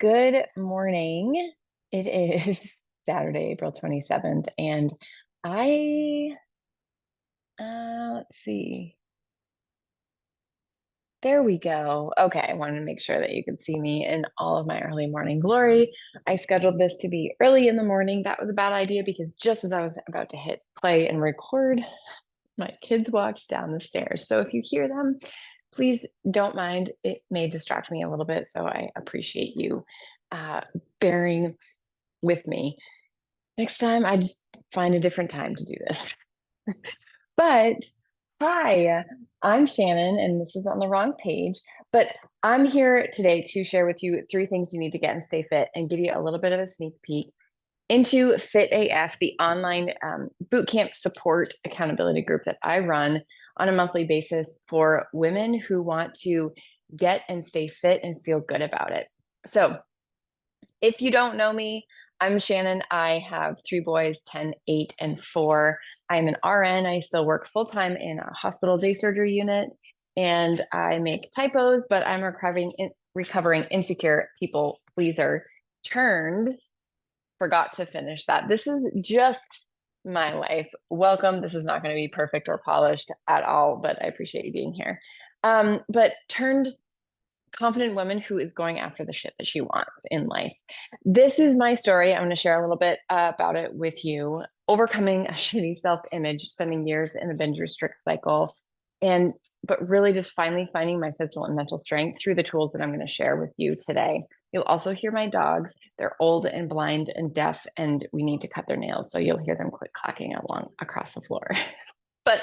Good morning. It is Saturday, April 27th, and I, let's see. There we go. Okay, I wanted to make sure that you could see me in all of my early morning glory. I scheduled this to be early in the morning. That was a bad idea because just as I was about to hit play and record, my kids walked down the stairs. So if you hear them, please don't mind. It may distract me a little bit, so I appreciate you uh, bearing with me. Next time, I just find a different time to do this. But hi, I'm Shannon, and this is on the wrong page. But I'm here today to share with you three things you need to get and stay fit and give you a little bit of a sneak peek into Fit AF, the online boot camp support accountability group that I run on a monthly basis for women who want to get and stay fit and feel good about it. So, if you don't know me, I'm Shannon. I have three boys, 10, 8, and 4. I'm an RN. I still work full-time in a hospital day surgery unit, and I make typos, but I'm a recovering insecure people pleaser turned forgot to finish that. This is just my life. Welcome. This is not going to be perfect or polished at all, but I appreciate you being here. But turned confident woman who is going after the shit that she wants in life. This is my story. I'm going to share a little bit about it with you. Overcoming a shitty self-image, spending years in the binge restrict cycle, but really just finally finding my physical and mental strength through the tools that I'm going to share with you today. You'll also hear my dogs. They're old and blind and deaf, and we need to cut their nails. So you'll hear them click clacking along across the floor. But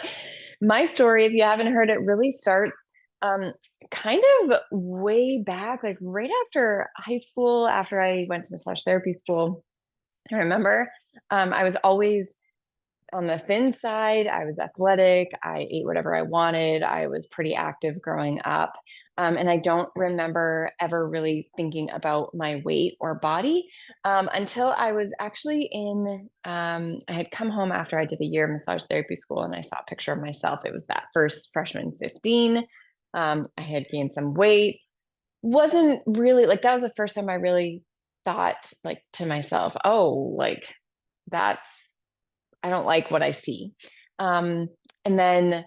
my story, if you haven't heard it, really starts um, kind of way back, like right after high school, after I went to massage therapy school. I remember I was always on the thin side. I was athletic. I ate whatever I wanted. I was pretty active growing up. And I don't remember ever really thinking about my weight or body until I was actually I had come home after I did a year of massage therapy school and I saw a picture of myself. It was that first freshman 15. I had gained some weight. Wasn't really like that was the first time I really thought like to myself, oh, like that's I don't like what I see. Um, and then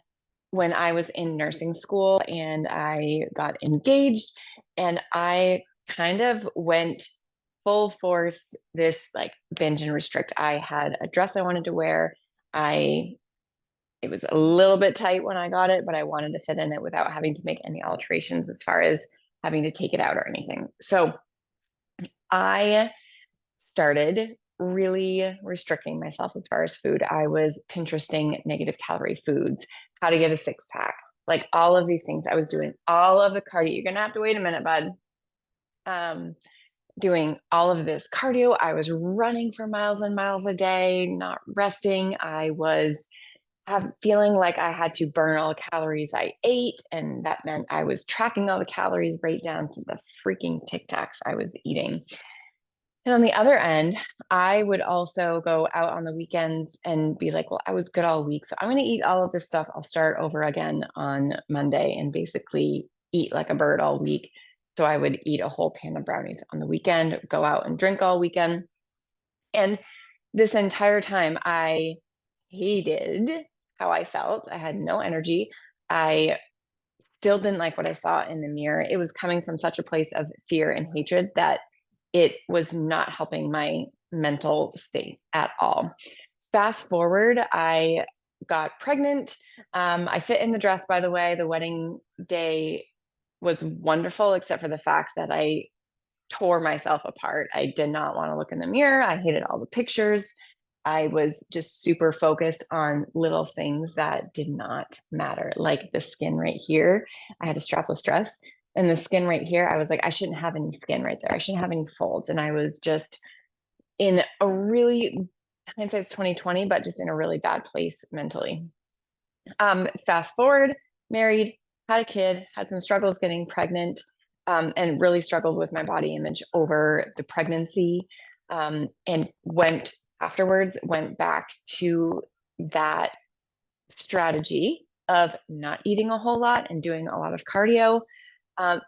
when I was in nursing school and I got engaged, and I kind of went full force this like binge and restrict. I had a dress I wanted to wear. I It was a little bit tight when I got it, but I wanted to fit in it without having to make any alterations as far as having to take it out or anything. So I started really restricting myself as far as food. I was Pinteresting negative calorie foods, how to get a six pack, like all of these things. I was doing all of the cardio. You're gonna have to wait a minute, bud. Um, Doing all of this cardio. I was running for miles and miles a day, not resting. I was feeling like I had to burn all the calories I ate, and that meant I was tracking all the calories right down to the freaking Tic Tacs I was eating. And on the other end, I would also go out on the weekends and be like, well, I was good all week. So I'm going to eat all of this stuff. I'll start over again on Monday and basically eat like a bird all week. So I would eat a whole pan of brownies on the weekend, go out and drink all weekend. And this entire time, I hated how I felt. I had no energy. I still didn't like what I saw in the mirror. It was coming from such a place of fear and hatred that it was not helping my mental state at all. Fast forward, I got pregnant. I fit in the dress, by the way. The wedding day was wonderful, except for the fact that I tore myself apart. I did not want to look in the mirror. I hated all the pictures. I was just super focused on little things that did not matter, like the skin right here. I had a strapless dress, and the skin right here, I was like, I shouldn't have any skin right there. I shouldn't have any folds. And I was just in a really, hindsight's 2020, but just in a really bad place mentally. Fast forward, married, had a kid, had some struggles getting pregnant, and really struggled with my body image over the pregnancy. And went back to that strategy of not eating a whole lot and doing a lot of cardio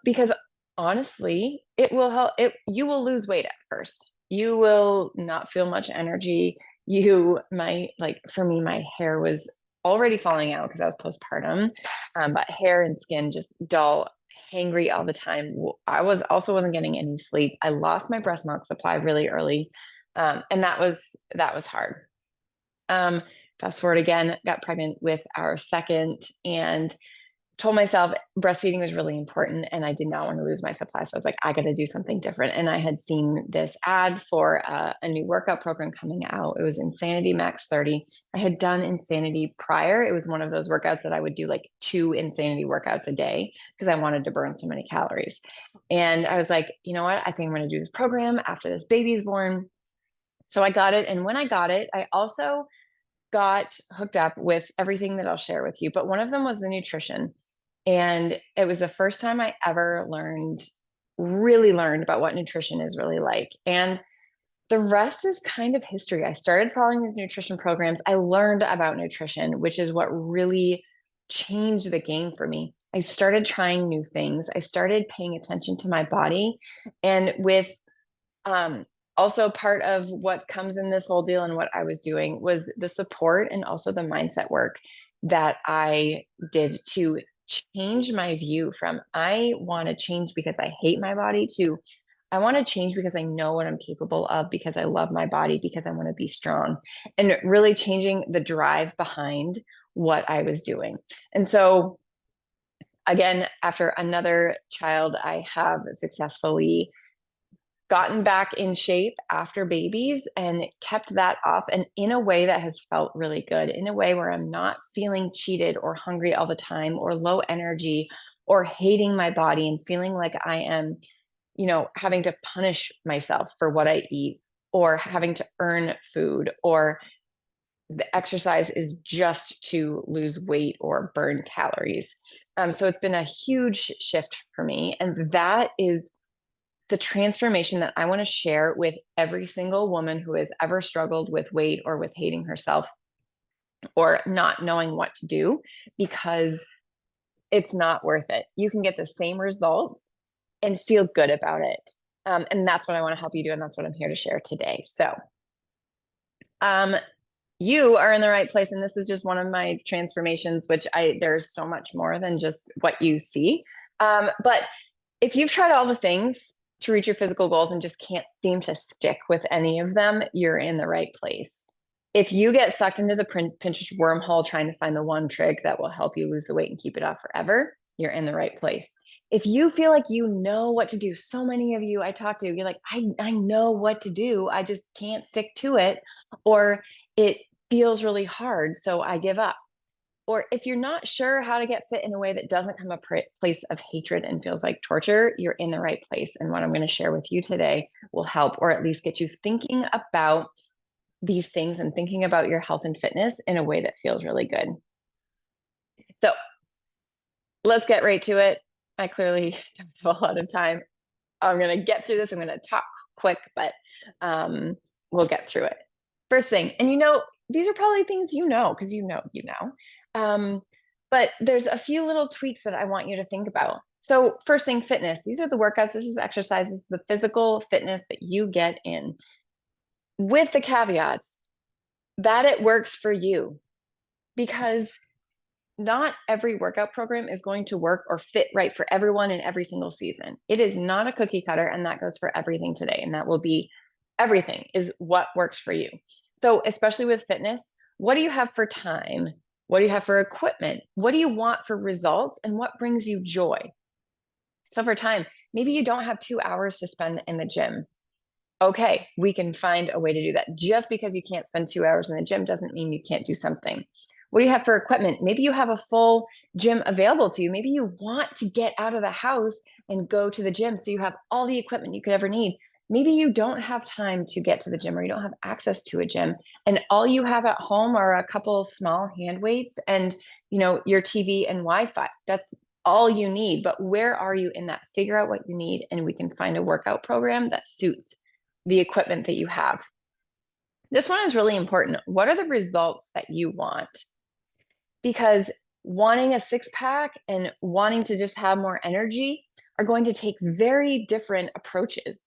because Honestly, it will help. You will lose weight at first. You will not feel much energy. You might, like, for me, my hair was already falling out because I was postpartum, but hair and skin just dull, hangry all the time. I was also wasn't getting any sleep. I lost my breast milk supply really early, and that was hard. Um, Fast forward again, got pregnant with our second, and told myself breastfeeding was really important and I did not want to lose my supply. So I was like, I got to do something different. And I had seen this ad for a new workout program coming out. It was Insanity Max 30. I had done Insanity prior. It was one of those workouts that I would do like 2 Insanity workouts a day because I wanted to burn so many calories. And I was like, you know what? I think I'm going to do this program after this baby's born. So I got it. And when I got it, I also got hooked up with everything that I'll share with you, but one of them was the nutrition. And it was the first time I ever really learned about what nutrition is really like. And the rest is kind of history. I started following these nutrition programs. I learned about nutrition, which is what really changed the game for me. I started trying new things. I started paying attention to my body. And with um, also part of what comes in this whole deal and what I was doing was the support and also the mindset work that I did to change my view from I want to change because I hate my body to I want to change because I know what I'm capable of, because I love my body, because I want to be strong, and really changing the drive behind what I was doing. And so, again, after another child, I have successfully gotten back in shape after babies and kept that off, and in a way that has felt really good, in a way where I'm not feeling cheated or hungry all the time or low energy or hating my body and feeling like I am, having to punish myself for what I eat or having to earn food, or the exercise is just to lose weight or burn calories. So it's been a huge shift for me. And that is the transformation that I want to share with every single woman who has ever struggled with weight or with hating herself or not knowing what to do, because it's not worth it. You can get the same results and feel good about it. And that's what I want to help you do. And that's what I'm here to share today. So, um, you are in the right place. And this is just one of my transformations, which there's so much more than just what you see. But if you've tried all the things to reach your physical goals and just can't seem to stick with any of them, you're in the right place. If you get sucked into the Pinterest wormhole trying to find the one trick that will help you lose the weight and keep it off forever, you're in the right place. If you feel like you know what to do, so many of you I talk to, you're like, I know what to do, I just can't stick to it, or it feels really hard, so I give up. Or if you're not sure how to get fit in a way that doesn't come a place of hatred and feels like torture, you're in the right place. And what I'm going to share with you today will help, or at least get you thinking about these things and thinking about your health and fitness in a way that feels really good. So let's get right to it. I clearly don't have a lot of time. I'm going to get through this. I'm going to talk quick, but we'll get through it. First thing, and these are probably things because but there's a few little tweaks that I want you to think about. So first thing, fitness. These are the workouts. This is exercise. This is the physical fitness that you get in, with the caveats that it works for you, because not every workout program is going to work or fit right for everyone in every single season. It is not a cookie cutter, and that goes for everything today. And that will be everything is what works for you. So especially with fitness, what do you have for time? What do you have for equipment? What do you want for results? And what brings you joy? So for time, maybe you don't have 2 hours to spend in the gym. Okay, we can find a way to do that. Just because you can't spend 2 hours in the gym doesn't mean you can't do something. What do you have for equipment? Maybe you have a full gym available to you. Maybe you want to get out of the house and go to the gym, so you have all the equipment you could ever need. Maybe you don't have time to get to the gym, or you don't have access to a gym, and all you have at home are a couple of small hand weights and your TV and Wi-Fi. That's all you need. But where are you in that? Figure out what you need, and we can find a workout program that suits the equipment that you have. This one is really important. What are the results that you want? Because wanting a six pack and wanting to just have more energy are going to take very different approaches.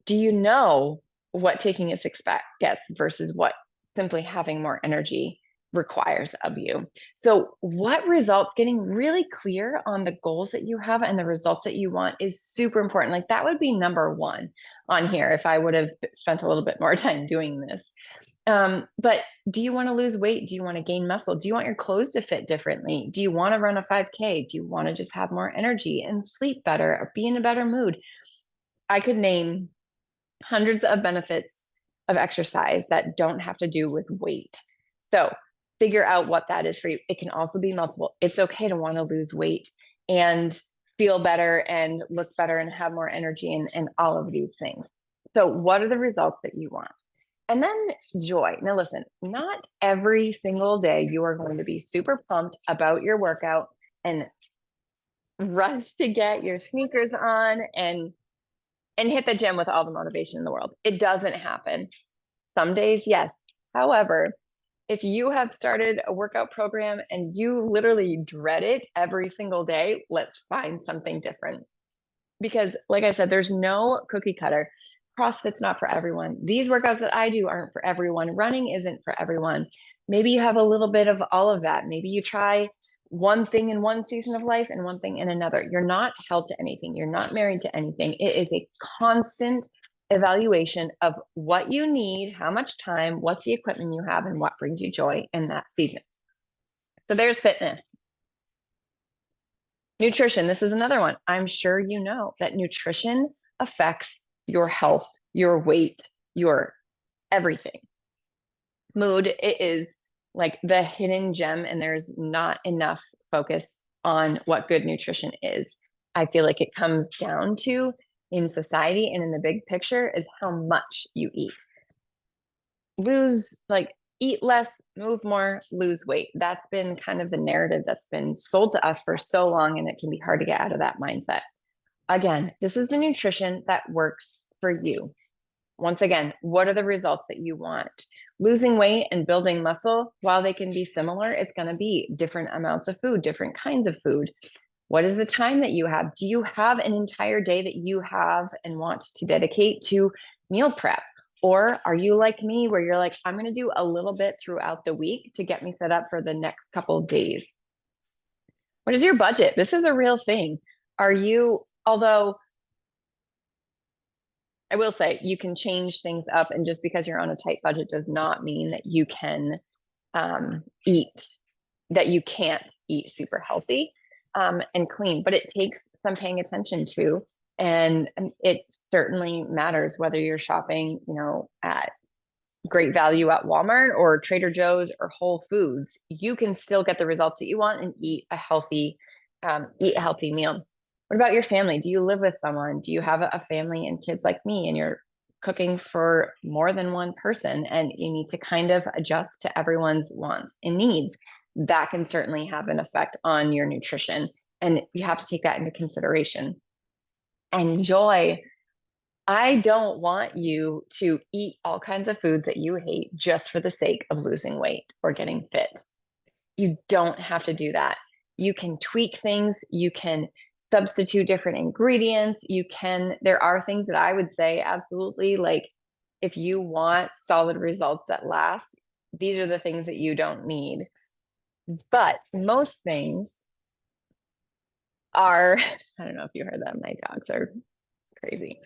Do you know what taking a six pack gets versus what simply having more energy requires of you? So what results, getting really clear on the goals that you have and the results that you want is super important. Like that would be number one on here if I would have spent a little bit more time doing this. But do you want to lose weight? Do you want to gain muscle? Do you want your clothes to fit differently? Do you want to run a 5K? Do you want to just have more energy and sleep better or be in a better mood? I could name hundreds of benefits of exercise that don't have to do with weight. So figure out what that is for you. It can also be multiple. It's okay to want to lose weight and feel better and look better and have more energy and all of these things. So what are the results that you want? And then joy. Now listen, not every single day you are going to be super pumped about your workout and rush to get your sneakers on and hit the gym with all the motivation in the world. It doesn't happen. Some days, yes. However, if you have started a workout program and you literally dread it every single day, let's find something different. Because like I said, there's no cookie cutter. CrossFit's not for everyone. These workouts that I do aren't for everyone. Running isn't for everyone. Maybe you have a little bit of all of that. Maybe you try one thing in one season of life and one thing in another. You're not held to anything. You're not married to anything. It is a constant evaluation of what you need, how much time, what's the equipment you have, and what brings you joy in that season. So there's fitness. Nutrition, this is another one. I'm sure you know that nutrition affects your health, your weight, your everything. Mood, it is like the hidden gem, and there's not enough focus on what good nutrition is. I feel like it comes down to in society and in the big picture is how much you eat. Eat less, move more, lose weight. That's been kind of the narrative that's been sold to us for so long, and it can be hard to get out of that mindset. Again, this is the nutrition that works for you. Once again, what are the results that you want? Losing weight and building muscle, while they can be similar, it's going to be different amounts of food, different kinds of food. What is the time that you have? Do you have an entire day that you have and want to dedicate to meal prep? Or are you like me where you're like, I'm going to do a little bit throughout the week to get me set up for the next couple of days? What is your budget? This is a real thing. Although I will say you can change things up, and just because you're on a tight budget does not mean that you can that you can't eat super healthy and clean, but it takes some paying attention to. And it certainly matters whether you're shopping, at great value at Walmart or Trader Joe's or Whole Foods. You can still get the results that you want and eat a healthy meal. What about your family? Do you live with someone? Do you have a family and kids like me, and you're cooking for more than one person and you need to kind of adjust to everyone's wants and needs? That can certainly have an effect on your nutrition, and you have to take that into consideration. And joy, I don't want you to eat all kinds of foods that you hate just for the sake of losing weight or getting fit. You don't have to do that. You can tweak things. You can substitute different ingredients. There are things that I would say absolutely, like if you want solid results that last, these are the things that you don't need. But most things are, I don't know if you heard that, my dogs are crazy.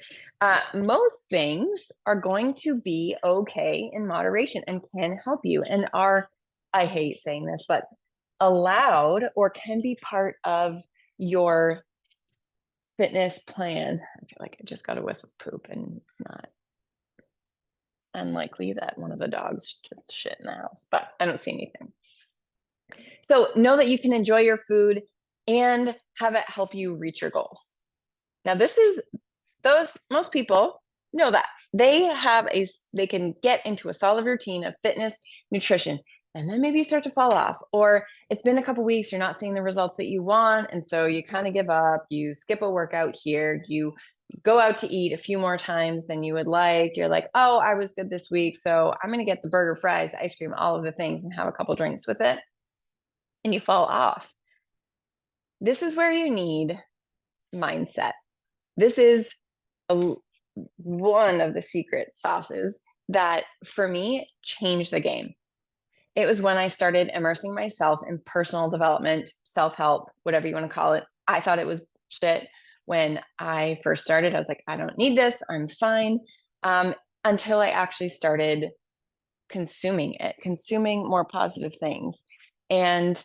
Most things are going to be okay in moderation and can help you and I hate saying this, but allowed or can be part of your fitness plan. I feel like I just got a whiff of poop, and it's not unlikely that one of the dogs just shit in the house, but I don't see anything. So know that you can enjoy your food and have it help you reach your goals. Now, most people know that they can get into a solid routine of fitness, nutrition, and then maybe you start to fall off, or it's been a couple weeks, you're not seeing the results that you want, and so you kind of give up, you skip a workout here, you go out to eat a few more times than you would like. You're like, oh, I was good this week, so I'm going to get the burger, fries, ice cream, all of the things, and have a couple drinks with it, and you fall off. This is where you need mindset. This is one of the secret sauces that for me changed the game. It was when I started immersing myself in personal development, self-help, whatever you want to call it. I thought it was shit when I first started. I was like, I don't need this. I'm fine. Until I actually started consuming it, consuming more positive things. And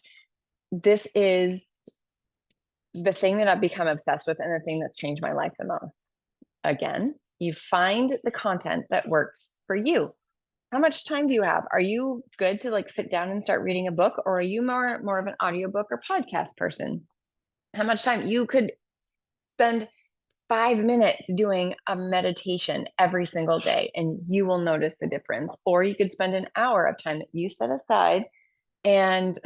this is the thing that I've become obsessed with and the thing that's changed my life the most. Again, you find the content that works for you. How much time do you have? Are you good to like sit down and start reading a book, or are you more of an audiobook or podcast person? How much time? You could spend 5 minutes doing a meditation every single day and you will notice the difference. Or you could spend an hour of time that you set aside and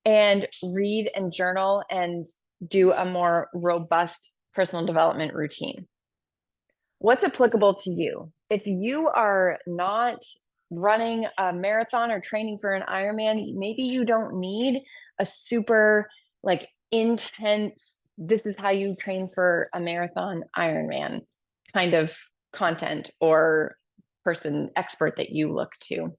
read and journal and do a more robust personal development routine. What's applicable to you? If you are not running a marathon or training for an Ironman, maybe you don't need a super like intense, this is how you train for a marathon Ironman kind of content or person expert that you look to.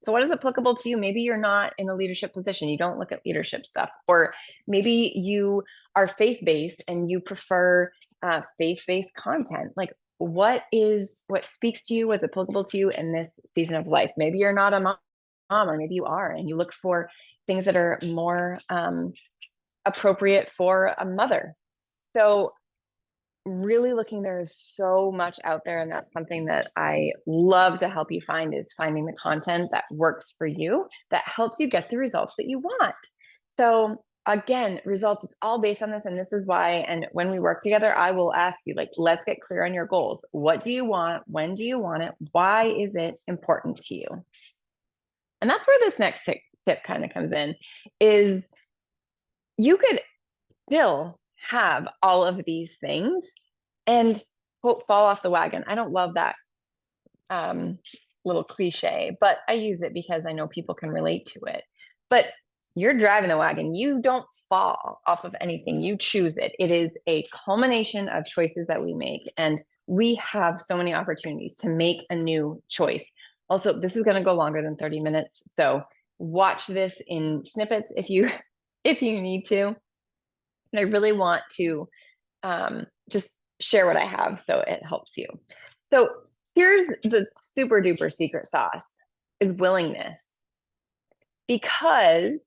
So what is applicable to you? Maybe you're not in a leadership position. You don't look at leadership stuff, or maybe you are faith-based and you prefer faith-based content. Like what speaks to you, what's applicable to you in this season of life? Maybe you're not a mom, or maybe you are, and you look for things that are more appropriate for a mother. So really looking, there's so much out there, and that's something that I love to help you find, is finding the content that works for you, that helps you get the results that you want. So again, results, it's all based on this, and this is why, and when we work together, I will ask you, like, let's get clear on your goals. What do you want? When do you want it? Why is it important to you? And that's where this next tip kind of comes in, is you could still have all of these things and quote, fall off the wagon. I don't love that little cliche, but I use it because I know people can relate to it. But you're driving the wagon. You don't fall off of anything. You choose it. It is a culmination of choices that we make. And we have so many opportunities to make a new choice. Also, this is going to go longer than 30 minutes. So watch this in snippets if you need to. And I really want to just share what I have so it helps you. So here's the super duper secret sauce, is willingness. Because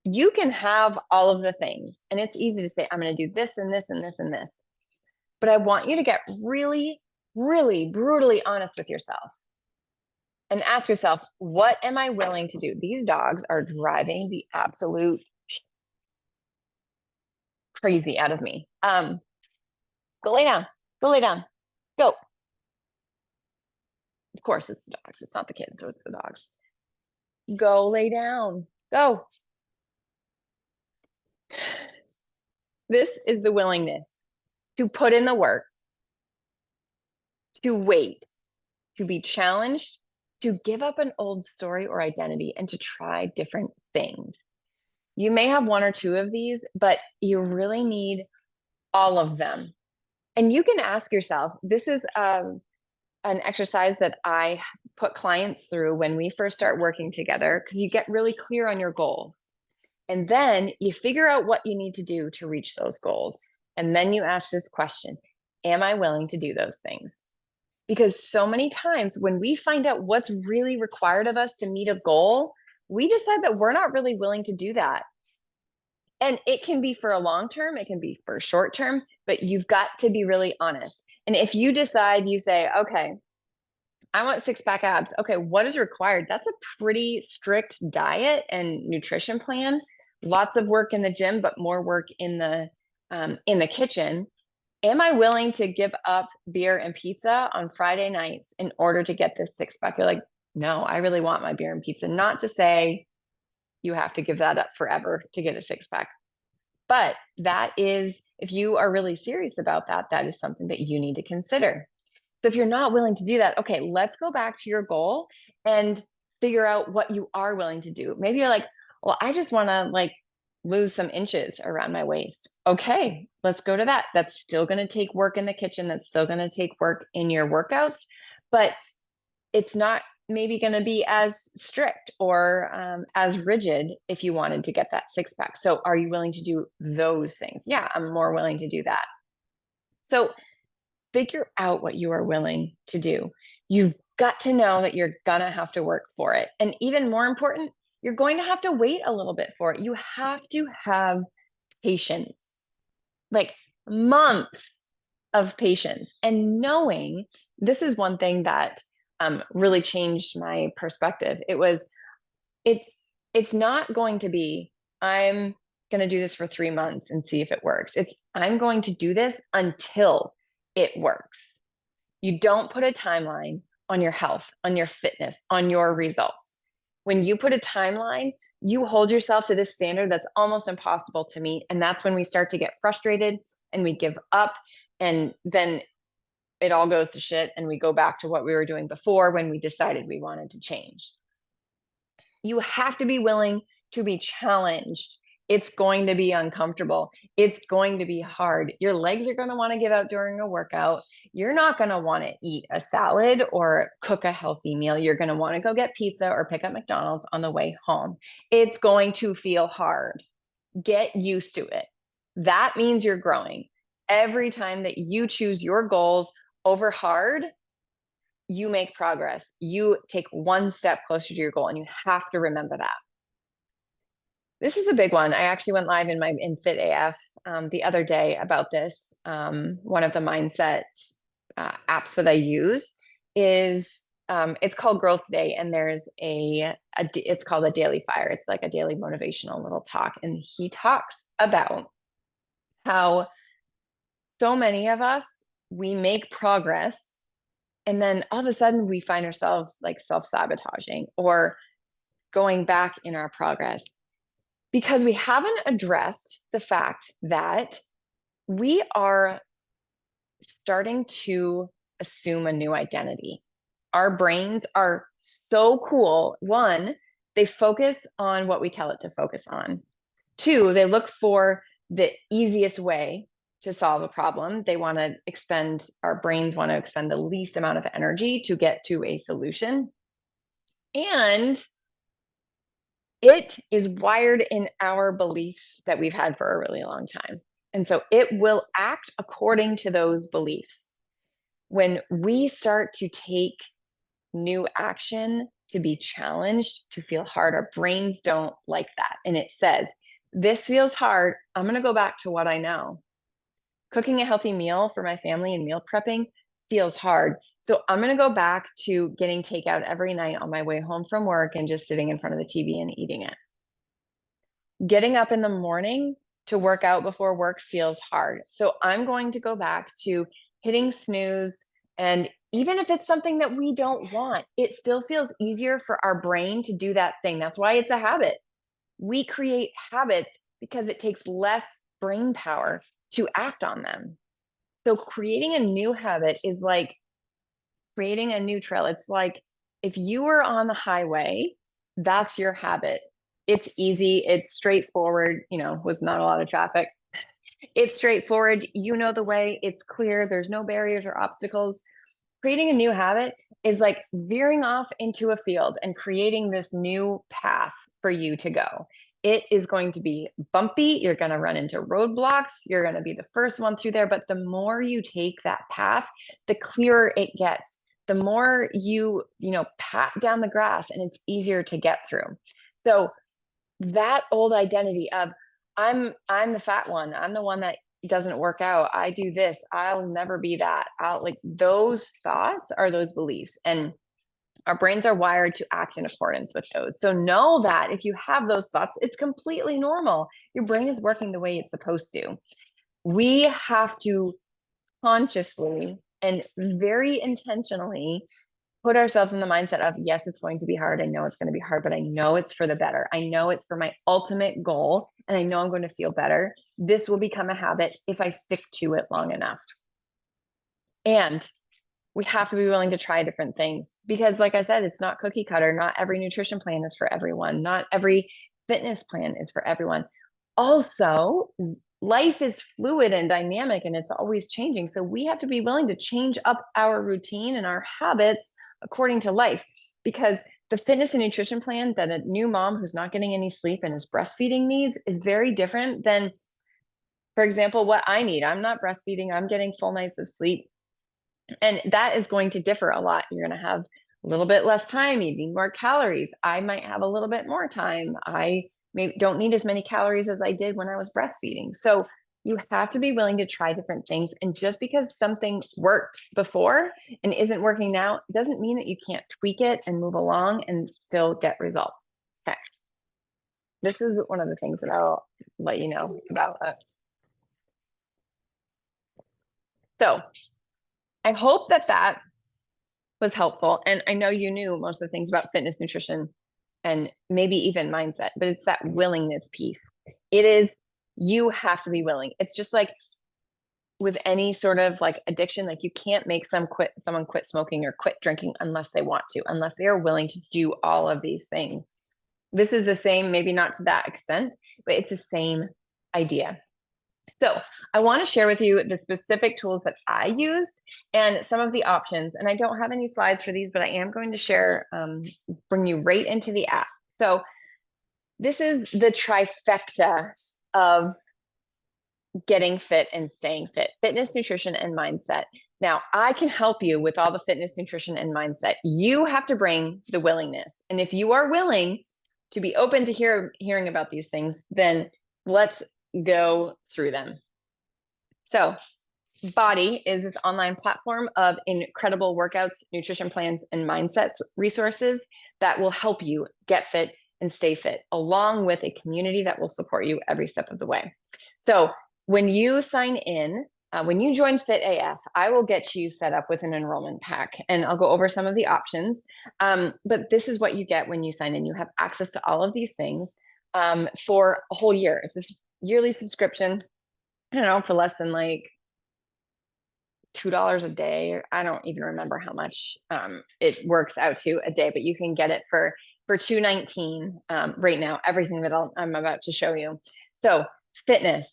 you can have all of the things, and it's easy to say, I'm going to do this and this and this and this. But I want you to get really, really brutally honest with yourself and ask yourself, what am I willing to do? These dogs are driving the absolute crazy out of me. Go lay down. Go lay down. Go. Of course, it's the dogs. It's not the kids, so it's the dogs. Go lay down. Go. This is the willingness to put in the work, to wait, to be challenged, to give up an old story or identity, and to try different things. You may have one or two of these, but you really need all of them. And you can ask yourself, this is an exercise that I put clients through when we first start working together, because you get really clear on your goals. And then you figure out what you need to do to reach those goals. And then you ask this question, am I willing to do those things? Because so many times when we find out what's really required of us to meet a goal, we decide that we're not really willing to do that. And it can be for a long term, it can be for a short term, but you've got to be really honest. And if you decide, you say, okay, I want 6-pack abs. Okay, what is required? That's a pretty strict diet and nutrition plan. Lots of work in the gym, but more work in the kitchen. Am I willing to give up beer and pizza on Friday nights in order to get this 6-pack? You're like, no, I really want my beer and pizza. Not to say you have to give that up forever to get a 6-pack. But that is, if you are really serious about that, that is something that you need to consider. So if you're not willing to do that, okay, let's go back to your goal and figure out what you are willing to do. Maybe you're like, well, I just want to like lose some inches around my waist. Okay, let's go to that. That's still going to take work in the kitchen. That's still going to take work in your workouts, but it's not maybe going to be as strict or as rigid if you wanted to get that six pack. So are you willing to do those things? Yeah, I'm more willing to do that. So figure out what you are willing to do. You've got to know that you're going to have to work for it. And even more important, you're going to have to wait a little bit for it. You have to have patience, like months of patience. And knowing this is one thing that really changed my perspective. It's it's not going to be, I'm going to do this for 3 months and see if it works. It's, I'm going to do this until it works. You don't put a timeline on your health, on your fitness, on your results. When you put a timeline, you hold yourself to this standard that's almost impossible to meet. And that's when we start to get frustrated and we give up. And then it all goes to shit and we go back to what we were doing before when we decided we wanted to change. You have to be willing to be challenged. It's going to be uncomfortable. It's going to be hard. Your legs are going to want to give out during a workout. You're not going to want to eat a salad or cook a healthy meal. You're going to want to go get pizza or pick up McDonald's on the way home. It's going to feel hard. Get used to it. That means you're growing. Every time that you choose your goals over hard, you make progress. You take one step closer to your goal, and you have to remember that. This is a big one. I actually went live in Fit AF the other day about this. One of the mindset apps that I use is it's called Growth Day, and there's it's called a Daily Fire. It's like a daily motivational little talk, and he talks about how so many of us, we make progress, and then all of a sudden we find ourselves like self-sabotaging or going back in our progress because we haven't addressed the fact that we are starting to assume a new identity. Our brains are so cool. One, they focus on what we tell it to focus on. Two, they look for the easiest way to solve a problem. They want to expend, our brains want to expend the least amount of energy to get to a solution. And it is wired in our beliefs that we've had for a really long time. And so it will act according to those beliefs. When we start to take new action, to be challenged, to feel hard, our brains don't like that. And it says, this feels hard. I'm going to go back to what I know. Cooking a healthy meal for my family and meal prepping feels hard. So I'm going to go back to getting takeout every night on my way home from work and just sitting in front of the TV and eating it. Getting up in the morning to work out before work feels hard. So I'm going to go back to hitting snooze. And even if it's something that we don't want, it still feels easier for our brain to do that thing. That's why it's a habit. We create habits because it takes less brain power to act on them. So creating a new habit is like creating a new trail. It's like if you were on the highway, that's your habit. It's easy, it's straightforward, with not a lot of traffic. It's straightforward. You know the way, it's clear, there's no barriers or obstacles. Creating a new habit is like veering off into a field and creating this new path for you to go. It is going to be bumpy. You're going to run into roadblocks. You're going to be the first one through there. But the more you take that path, the clearer it gets. The more you pat down the grass, and it's easier to get through. So that old identity of I'm the fat one. I'm the one that doesn't work out. I do this. I'll never be that. Those thoughts are those beliefs. And our brains are wired to act in accordance with those. So know that if you have those thoughts, it's completely normal. Your brain is working the way it's supposed to. We have to consciously and very intentionally put ourselves in the mindset of, yes, it's going to be hard. I know it's going to be hard, but I know it's for the better. I know it's for my ultimate goal, and I know I'm going to feel better. This will become a habit if I stick to it long enough. And we have to be willing to try different things because, like I said, it's not cookie cutter. Not every nutrition plan is for everyone. Not every fitness plan is for everyone. Also, life is fluid and dynamic and it's always changing. So we have to be willing to change up our routine and our habits according to life, because the fitness and nutrition plan that a new mom who's not getting any sleep and is breastfeeding needs is very different than, for example, what I need. I'm not breastfeeding, I'm getting full nights of sleep. And that is going to differ a lot. You're going to have a little bit less time, you need more calories. I might have a little bit more time. I maybe don't need as many calories as I did when I was breastfeeding. So you have to be willing to try different things. And just because something worked before and isn't working now doesn't mean that you can't tweak it and move along and still get results. Okay. This is one of the things that I'll let you know about. So I hope that that was helpful. And I know you knew most of the things about fitness, nutrition, and maybe even mindset, but it's that willingness piece. It is, you have to be willing. It's just like with any sort of like addiction, like you can't make someone quit smoking or quit drinking unless they want to, unless they are willing to do all of these things. This is the same, maybe not to that extent, but it's the same idea. So I want to share with you the specific tools that I used and some of the options. And I don't have any slides for these, but I am going to share, bring you right into the app. So this is the trifecta of getting fit and staying fit: fitness, nutrition, and mindset. Now, I can help you with all the fitness, nutrition, and mindset. You have to bring the willingness. And if you are willing to be open to hearing about these things, then let's go through them. So Body is this online platform of incredible workouts, nutrition plans, and mindset resources that will help you get fit and stay fit, along with a community that will support you every step of the way. So when you sign in, when you join Fit AF, I will get you set up with an enrollment pack, and I'll go over some of the options. But this is what you get when you sign in. You have access to all of these things for a whole year. It's this yearly subscription, I don't know, for less than like $2 a day. I don't even remember how much it works out to a day, but you can get it for $219 right now, everything that I'm about to show you. So fitness,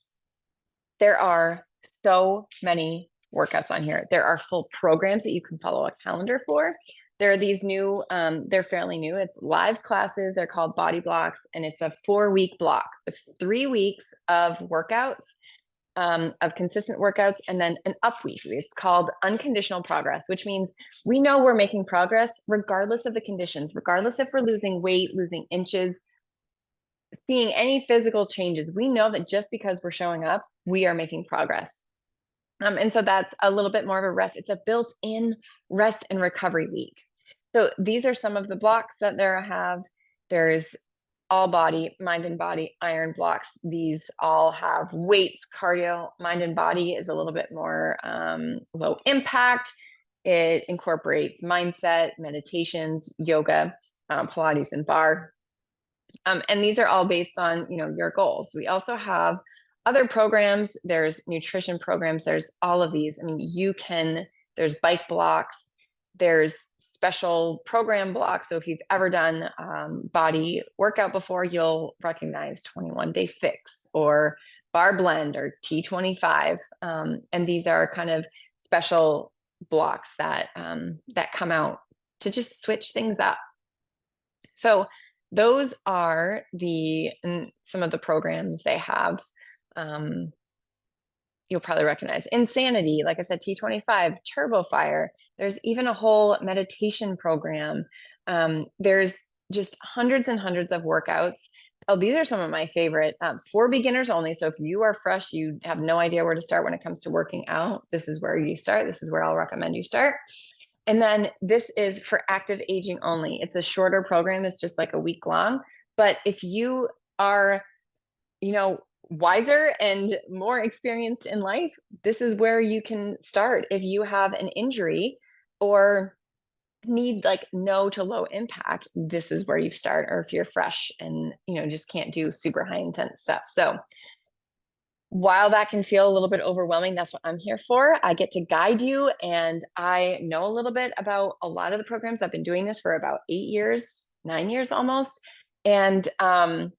there are so many workouts on here. There are full programs that you can follow a calendar for. There are these new, they're fairly new. It's live classes. They're called Body Blocks, and it's a 4-week block with 3 weeks of workouts, of consistent workouts, and then an up week. It's called Unconditional Progress, which means we know we're making progress regardless of the conditions, regardless if we're losing weight, losing inches, seeing any physical changes. We know that just because we're showing up, we are making progress. And so that's a little bit more of a rest. It's a built-in rest and recovery week. So these are some of the blocks that there have. There's all body, mind and body, iron blocks. These all have weights, cardio. Mind and body is a little bit more low impact. It incorporates mindset, meditations, yoga, Pilates, and barre. And these are all based on, your goals. We also have other programs. There's nutrition programs. There's all of these. I mean, there's bike blocks. There's special program blocks. So if you've ever done body workout before, you'll recognize 21 Day Fix or Barre Blend or T25. And these are kind of special blocks that come out to just switch things up. So those are some of the programs they have. You'll probably recognize Insanity, like I said, T25, Turbo Fire. There's even a whole meditation program. There's just hundreds and hundreds of workouts. Oh, these are some of my favorite, for beginners only. So if you are fresh, you have no idea where to start when it comes to working out, this is where you start. This is where I'll recommend you start. And then this is for active aging only. It's a shorter program. It's just like a week long. But if you are, wiser and more experienced in life, this is where you can start. If you have an injury or need like no to low impact, this is where you start. Or if you're fresh and, just can't do super high intense stuff. So while that can feel a little bit overwhelming, that's what I'm here for. I get to guide you, and I know a little bit about a lot of the programs. I've been doing this for about 8 years, 9 years almost. And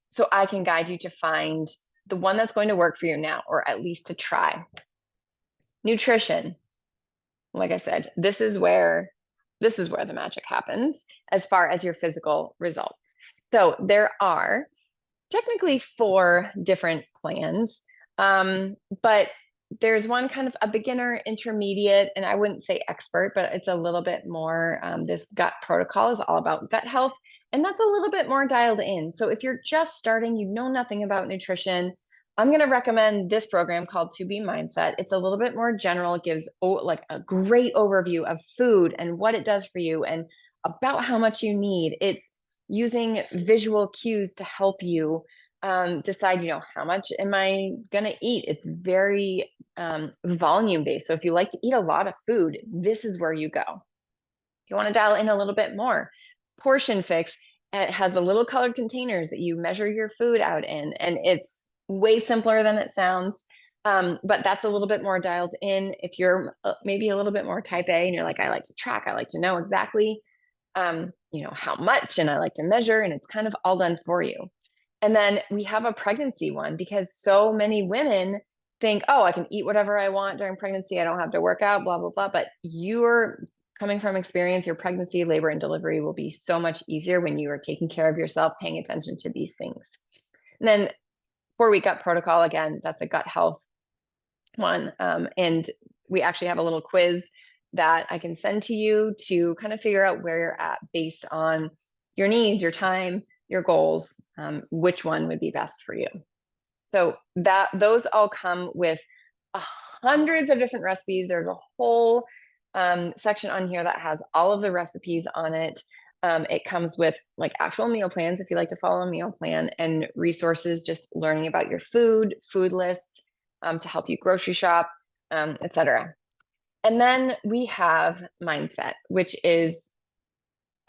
so I can guide you to find the one that's going to work for you now, or at least to try. Nutrition. Like I said, this is where the magic happens as far as your physical results. So there are technically 4 different plans, but there's one kind of a beginner, intermediate, and I wouldn't say expert, but it's a little bit more, this gut protocol is all about gut health, and that's a little bit more dialed in. So if you're just starting, you know nothing about nutrition, I'm going to recommend this program called To Be Mindset. It's a little bit more general. It gives like a great overview of food and what it does for you and about how much you need. It's using visual cues to help you decide, how much am I going to eat? It's very volume based. So if you like to eat a lot of food, this is where you go. If you want to dial in a little bit more, Portion Fix, it has the little colored containers that you measure your food out in, and it's way simpler than it sounds. But that's a little bit more dialed in. If you're maybe a little bit more type A and you're like, I like to track, I like to know exactly, how much, and I like to measure, and it's kind of all done for you. And then we have a pregnancy one because so many women think, oh, I can eat whatever I want during pregnancy. I don't have to work out, blah, blah, blah. But you're coming from experience, your pregnancy, labor, and delivery will be so much easier when you are taking care of yourself, paying attention to these things. And then 4-week gut protocol, again, that's a gut health one. And we actually have a little quiz that I can send to you to kind of figure out where you're at based on your needs, your time, your goals, which one would be best for you. So those all come with hundreds of different recipes. There's a whole section on here that has all of the recipes on it. It comes with like actual meal plans if you like to follow a meal plan, and resources, just learning about your food list to help you grocery shop, etc. And then we have Mindset, which is,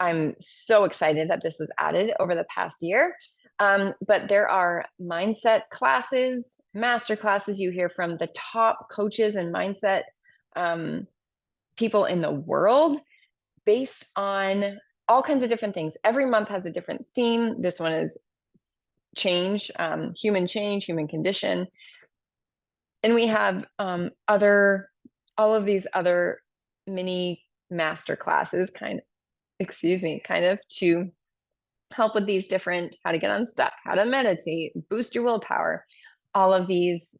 I'm so excited that this was added over the past year. But there are mindset classes, master classes. You hear from the top coaches and mindset people in the world based on all kinds of different things. Every month has a different theme. This one is change, human condition. And we have all of these other mini master classes kind of to help with these different, how to get unstuck, how to meditate, boost your willpower, all of these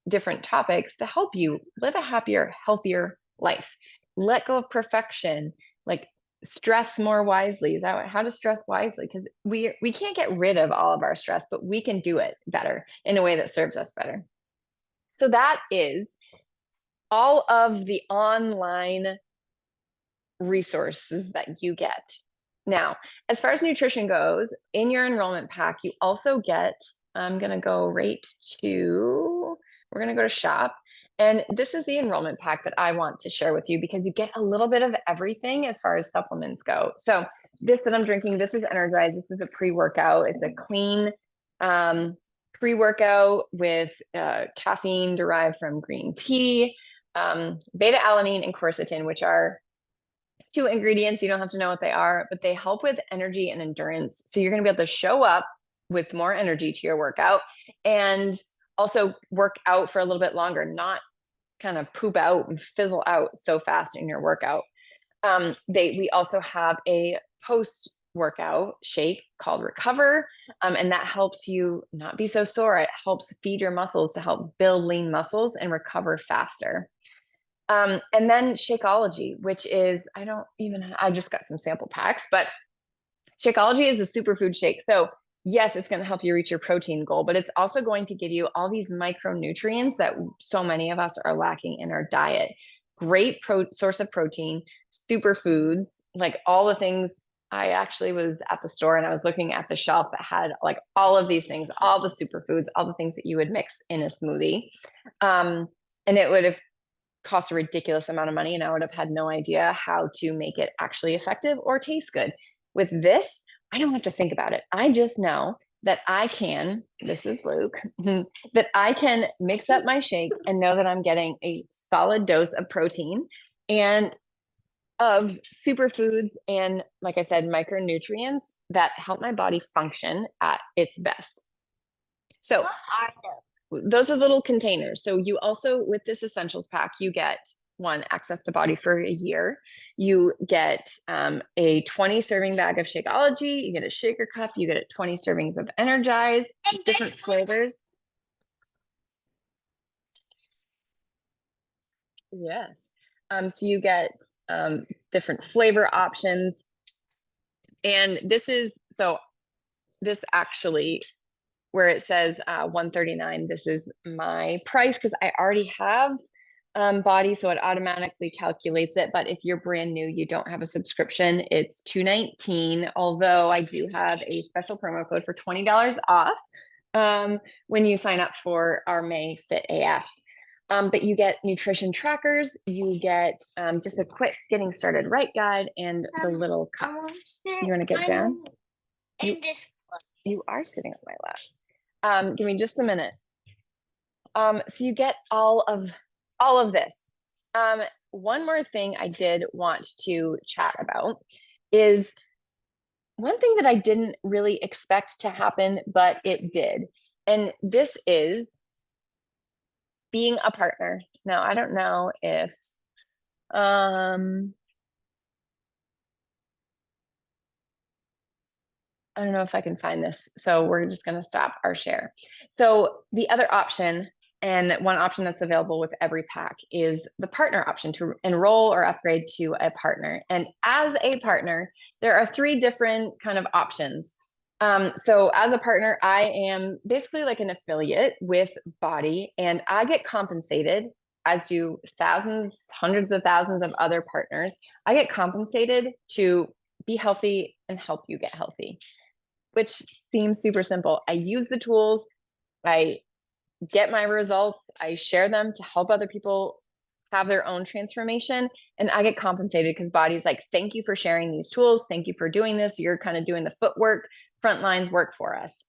different topics to help you live a happier, healthier life. Let go of perfection, like stress more wisely. Is that how to stress wisely? Because we can't get rid of all of our stress, but we can do it better in a way that serves us better. So that is all of the online resources that you get. Now, as far as nutrition goes, in your enrollment pack, you also get, I'm going to go right to, we're going to go to shop. And this is the enrollment pack that I want to share with you because you get a little bit of everything as far as supplements go. So this that I'm drinking, this is Energize. This is a pre-workout. It's a clean pre-workout with caffeine derived from green tea, beta-alanine and quercetin, which are 2 ingredients. You don't have to know what they are, but they help with energy and endurance. So you're going to be able to show up with more energy to your workout and also work out for a little bit longer, not kind of poop out and fizzle out so fast in your workout. We also have a post-workout shake called Recover, and that helps you not be so sore. It helps feed your muscles to help build lean muscles and recover faster. And then Shakeology, which is, I just got some sample packs, but Shakeology is a superfood shake. So yes, it's going to help you reach your protein goal, but it's also going to give you all these micronutrients that so many of us are lacking in our diet. Great source of protein, superfoods, like all the things. I actually was at the store and I was looking at the shelf that had like all of these things, all the superfoods, all the things that you would mix in a smoothie. And it would have cost a ridiculous amount of money and I would have had no idea how to make it actually effective or taste good. With this, I don't have to think about it. I just know that I can, this is Luke, that I can mix up my shake and know that I'm getting a solid dose of protein and of superfoods and, like I said, micronutrients that help my body function at its best. So What are those? those are little containers. So you also, with this essentials pack, you get one, access to Body for a year. You get a 20 serving bag of Shakeology. You get a shaker cup. You get 20 servings of Energize, different flavors. Yes. So you get different flavor options. And this actually, where it says $139, this is my price because I already have Body, so it automatically calculates it. But if you're brand new, you don't have a subscription, it's $219. Although I do have a special promo code for $20 off when you sign up for our May Fit AF. But you get nutrition trackers, you get just a quick getting started right guide, and the little cup. You want to get down? You are sitting on my lap. Give me just a minute. So you get all of this. One more thing I did want to chat about is one thing that I didn't really expect to happen, but it did. And this is being a partner. Now, I don't know if I don't know if I can find this. So we're just going to stop our share. So the other option, and one option that's available with every pack, is the partner option, to enroll or upgrade to a partner. And as a partner, there are 3 different kind of options. So as a partner, I am basically like an affiliate with Body, and I get compensated, as do thousands, hundreds of thousands of other partners. I get compensated to be healthy and help you get healthy, which seems super simple. I use the tools, I get my results, I share them to help other people have their own transformation, and I get compensated because Body's like, thank you for sharing these tools. Thank you for doing this. You're kind of doing the footwork, front lines work for us.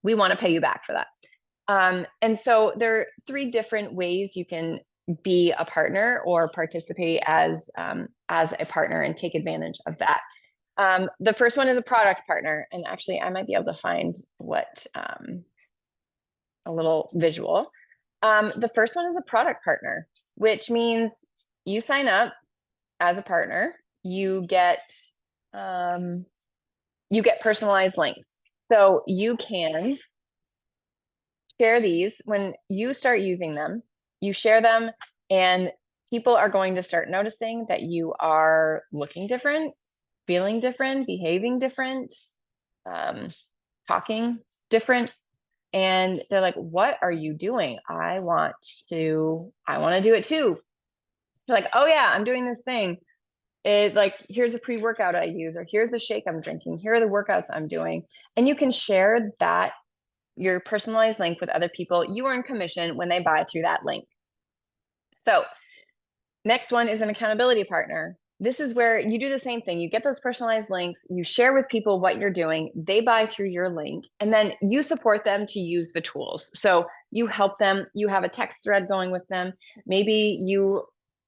We want to pay you back for that. And so there are 3 different ways you can be a partner or participate as a partner and take advantage of that. The first one is a product partner, and actually I might be able to find what a little visual. The first one is a product partner, which means you sign up as a partner, you get personalized links. So you can share these when you start using them, you share them, and people are going to start noticing that you are looking different, feeling different, behaving different, talking different. And they're like, what are you doing? I want to do it too. They're like, oh yeah, I'm doing this thing. It, like, here's a pre-workout I use, or here's the shake I'm drinking. Here are the workouts I'm doing. And you can share that, your personalized link, with other people. You earn commission when they buy through that link. So next one is an accountability partner. This is where you do the same thing. You get those personalized links, you share with people what you're doing, they buy through your link, and then you support them to use the tools. So you help them, you have a text thread going with them. Maybe you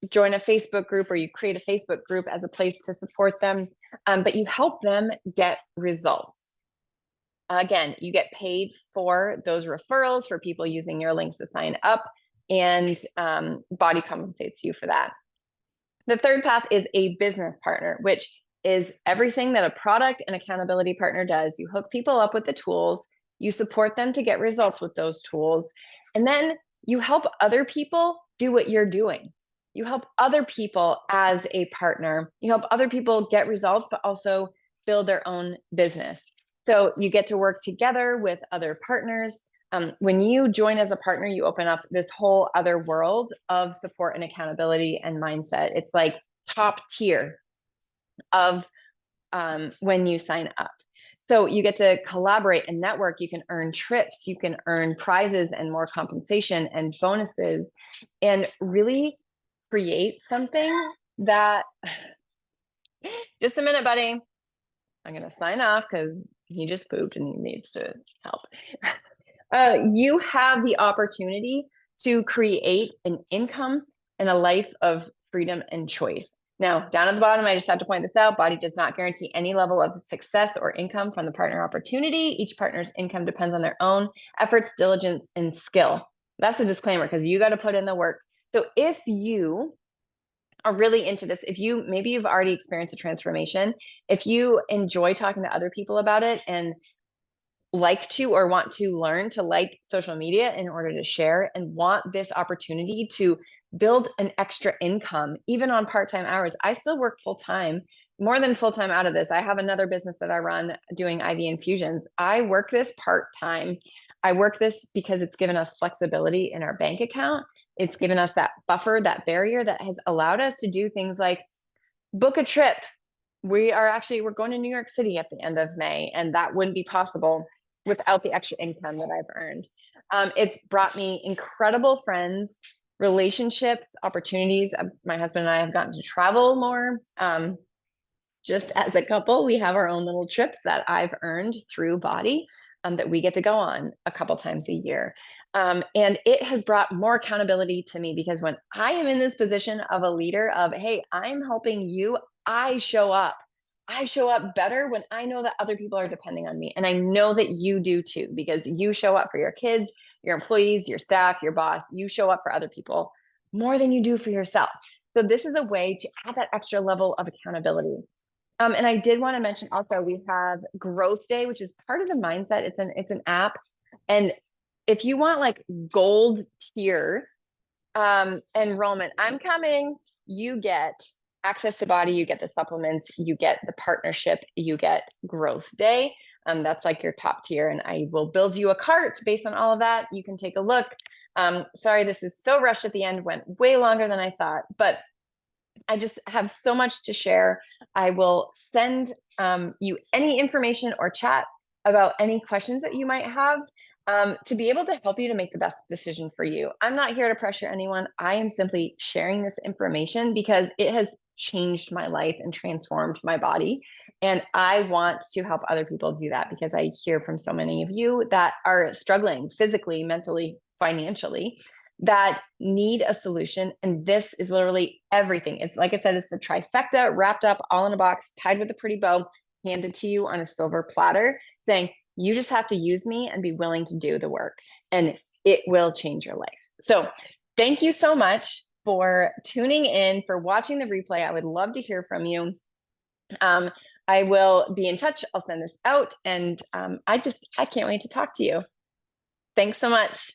join a Facebook group, or you create a Facebook group as a place to support them, but you help them get results. Again, you get paid for those referrals, for people using your links to sign up, and Body compensates you for that. The third path is a business partner, which is everything that a product and accountability partner does. You hook people up with the tools, you support them to get results with those tools, and then you help other people do what you're doing. You help other people as a partner. You help other people get results, but also build their own business. So you get to work together with other partners. When you join as a partner, you open up this whole other world of support and accountability and mindset. It's like top tier of when you sign up. So you get to collaborate and network. You can earn trips, you can earn prizes and more compensation and bonuses, and really create something that, just a minute, buddy. I'm going to sign off because he just pooped and he needs to help. You have the opportunity to create an income and a life of freedom and choice. Now, down at the bottom, I just have to point this out. Body does not guarantee any level of success or income from the partner opportunity. Each partner's income depends on their own efforts, diligence, and skill. That's a disclaimer because you got to put in the work. So if you are really into this, if you maybe you've already experienced a transformation, if you enjoy talking to other people about it and like to or want to learn to like social media in order to share and want this opportunity to build an extra income, even on part-time hours. I still work full-time, more than full-time out of this. I have another business that I run doing IV infusions. I work this part-time. I work this because it's given us flexibility in our bank account. It's given us that buffer, that barrier that has allowed us to do things like book a trip. We're going to New York City at the end of May, and that wouldn't be possible without the extra income that I've earned. It's brought me incredible friends, relationships, opportunities. My husband and I have gotten to travel more. Just as a couple, we have our own little trips that I've earned through Body that we get to go on a couple times a year. And it has brought more accountability to me because when I am in this position of a leader of, hey, I'm helping you, I show up. I show up better when I know that other people are depending on me. And I know that you do too, because you show up for your kids, your employees, your staff, your boss. You show up for other people more than you do for yourself. So this is a way to add that extra level of accountability. And I did want to mention also, we have Growth Day, which is part of the mindset. It's an app. And if you want like gold tier enrollment, I'm coming, you get access to Body, you get the supplements, you get the partnership, you get Growth Day. That's like your top tier. And I will build you a cart based on all of that. You can take a look. Sorry, this is so rushed at the end, went way longer than I thought, but I just have so much to share. I will send you any information or chat about any questions that you might have to be able to help you to make the best decision for you. I'm not here to pressure anyone. I am simply sharing this information because it has changed my life and transformed my body. And I want to help other people do that because I hear from so many of you that are struggling physically, mentally, financially, that need a solution. And this is literally everything. It's like I said, it's the trifecta wrapped up all in a box, tied with a pretty bow, handed to you on a silver platter, saying, you just have to use me and be willing to do the work, and it will change your life. So thank you so much for tuning in, for watching the replay. I would love to hear from you. I will be in touch. I'll send this out, and I can't wait to talk to you. Thanks so much.